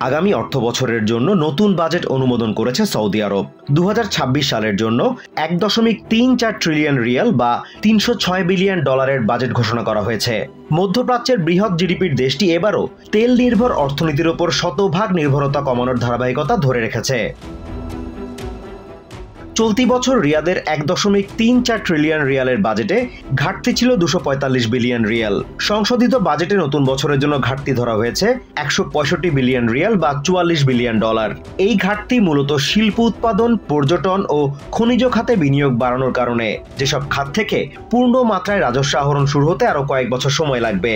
আগামী অর্থবছরের জন্য নতুন বাজেট অনুমোদন করেছে সৌদি আরব। 2026 সালের জন্য 1.34 ট্রিলিয়ন রিয়াল বা 306 বিলিয়ন ডলারের বাজেট ঘোষণা করা হয়েছে। মধ্যপ্রাচ্যের বৃহৎ জিডিপির দেশটি এবারও তেল নির্ভর অর্থনীতির ওপর শতভাগ নির্ভরতা কমানোর ধারাবাহিকতা ধরে রেখেছে। চলতি বছর রিয়াদের 1.34 ট্রিলিয়ন রিয়ালের বাজেটে ঘাটতি ছিল 245 বিলিয়ন রিয়াল। সংশোধিত বাজেটে নতুন বছরের জন্য ঘাটতি ধরা হয়েছে 165 বিলিয়ন রিয়াল বা 44 বিলিয়ন ডলার। এই ঘাটতি মূলত শিল্প উৎপাদন, পর্যটন ও খনিজ খাতে বিনিয়োগ বাড়ানোর কারণে, যেসব খাত থেকে পূর্ণ মাত্রায় রাজস্ব আহরণ শুরু হতে আরও কয়েক বছর সময় লাগবে।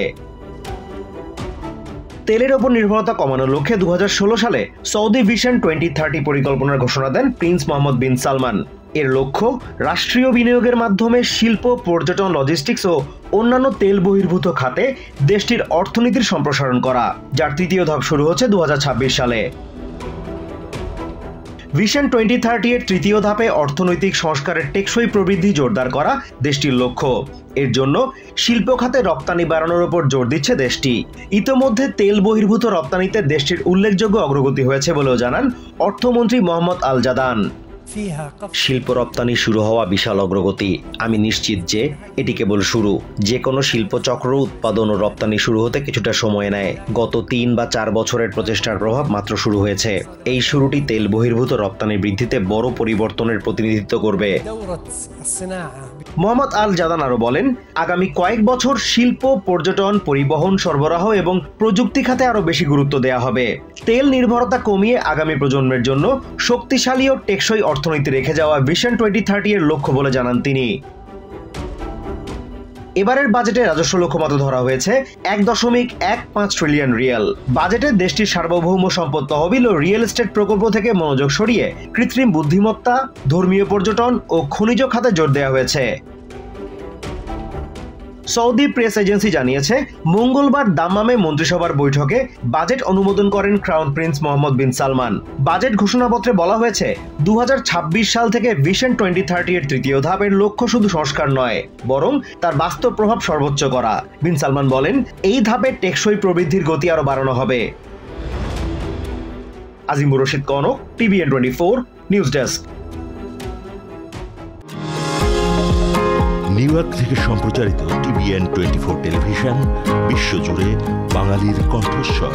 তেলের ওপর নির্ভরতা কমানোর লক্ষ্যে 2016 সালে সৌদি ভিশন 2030 পরিকল্পনার ঘোষণা দেন প্রিন্স মোহাম্মদ বিন সালমান। এর লক্ষ্য রাষ্ট্রীয় বিনিয়োগের মাধ্যমে শিল্প, পর্যটন, লজিস্টিক্স ও অন্যান্য তেল বহির্ভূত খাতে দেশটির অর্থনীতির সম্প্রসারণ করা, যার তৃতীয় ধাপ শুরু হচ্ছে 2026 সালে। ভিশন 2030 এর তৃতীয় ধাপে অর্থনৈতিক সংস্কারের টেকসই প্রবৃদ্ধি জোরদার করা দেশটির লক্ষ্য। এর জন্য শিল্প খাতে রপ্তানি বাড়ানোর উপর জোর দিচ্ছে দেশটি। ইতোমধ্যে তেল বহির্ভূত রপ্তানিতে দেশটির উল্লেখযোগ্য অগ্রগতি হয়েছে বলেও জানান অর্থমন্ত্রী মোহাম্মদ আল জাদান। শিল্প রপ্তানি শুরু হওয়া বিশাল অগ্রগতি। আমি নিশ্চিত যে এটি কেবল শুরু। যে কোনো শিল্প চক্র উৎপাদন ও রপ্তানি শুরু হতে কিছুটা সময় নেয়। গত 3 বা 4 বছরের প্রচেষ্টার প্রভাব মাত্র শুরু হয়েছে। এই শুরুটি তেল বহির্ভূত রপ্তানি বৃদ্ধিতে বড় পরিবর্তনের প্রতিনিধিত্ব করবে। মোহাম্মদ আল জাদান আরও বলেন, আগামী কয়েক বছর শিল্প, পর্যটন, পরিবহন, সরবরাহ এবং প্রযুক্তি খাতে আরও বেশি গুরুত্ব দেওয়া হবে। তেল নির্ভরতা কমিয়ে আগামী প্রজন্মের জন্য শক্তিশালী ও টেকসই অর্থনীতি রেখে যাওয়া ভিশন 2030 এর লক্ষ্য বলে জানান তিনি। এবারের বাজেটে রাজস্ব লক্ষ্যমাত্রা ধরা হয়েছে 1.15 ট্রিলিয়ন রিয়াল। বাজেটে দেশটির সার্বভৌম সম্পদ তহবিল ও রিয়েল এস্টেট প্রকল্প থেকে মনোযোগ সরিয়ে কৃত্রিম বুদ্ধিমত্তা, ধর্মীয় পর্যটন ও খনিজ খাতে জোর দেওয়া হয়েছে। সৌদি প্রেস এজেন্সি জানিয়েছে, মঙ্গলবার দাম্মামে মন্ত্রিসভার বৈঠকে বাজেট অনুমোদন করেন ক্রাউন প্রিন্স মোহাম্মদ বিন সালমান। বাজেট ঘোষণাপত্রে বলা হয়েছে, 2026 সাল থেকে ভিশন 2030 এর তৃতীয় ধাপের লক্ষ্য শুধু সংস্কার নয়, বরং তার বাস্তব প্রভাব সর্বোচ্চ করা। বিন সালমান বলেন, এই ধাপে টেকসই প্রবৃদ্ধির গতি আরও বাড়ানো হবে। Azimur Rashid Kanak, TVN 24 news desk. New York থেকে সম্প্রচারিত TVN 24 টেলিভিশন বিশ্বজুড়ে বাঙালির কণ্ঠস্বর।